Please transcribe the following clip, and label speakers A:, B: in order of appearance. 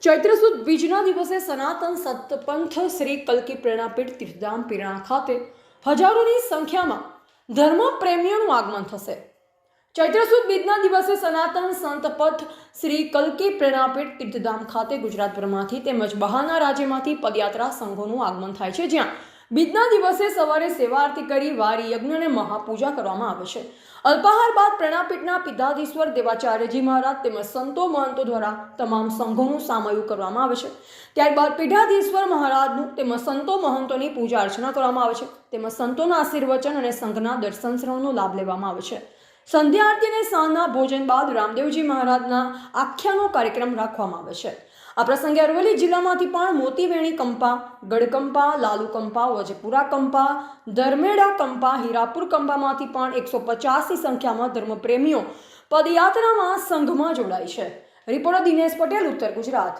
A: ચૈત્ર સુદ બીજના દિવસે સનાતન સતપંથ શ્રી કલ્કી પ્રેરણાપીઠ તીર્થધામ પીરણા ખાતે હજારોની સંખ્યામાં ધર્મ પ્રેમીઓનું આગમન થશે। ચૈત્ર સુદ બીજના દિવસે સનાતન સંતપથ શ્રી કલ્કી પ્રેરણાપીઠ તીર્થધામ ખાતે ગુજરાતભરમાંથી તેમજ બહારના રાજ્યમાંથી પદયાત્રા સંઘોનું આગમન થાય છે, જ્યાં બીજના દિવસે સવારે સેવા આરતી કરી વારી યજ્ઞ અને મહાપૂજા કરવામાં આવે છે। અલ્પાહાર બાદ પ્રેરણાપીઠના પીઠાધીશ્વર દેવાચાર્યજી મહારાજ તેમજ સંતો મહંતો દ્વારા તમામ સંઘોનું સામયું કરવામાં આવે છે। ત્યારબાદ પીઠાધીશ્વર મહારાજનું તેમજ સંતો મહંતોની પૂજા અર્ચના કરવામાં આવે છે, તેમજ સંતોના આશીર્વચન અને સંઘના દર્શન શ્રવણનો લાભ લેવામાં આવે છે। સંધ્યા આરતી અને સાંજના ભોજન બાદ રામદેવજી મહારાજના આખ્યાનો કાર્યક્રમ રાખવામાં આવે છે। આ પ્રસંગે અરવલ્લી જિલ્લામાંથી પણ મોતીવેણી કંપા, ગઢકંપા, લાલુ કંપા, વજપુરા કંપા, ધર્મેડા કંપા, હીરાપુર કંપામાંથી પણ 150ની સંખ્યામાં ધર્મપ્રેમીઓ પદયાત્રામાં સંઘમાં જોડાય છે। રિપોર્ટર દિનેશ પટેલ, ઉત્તર ગુજરાત।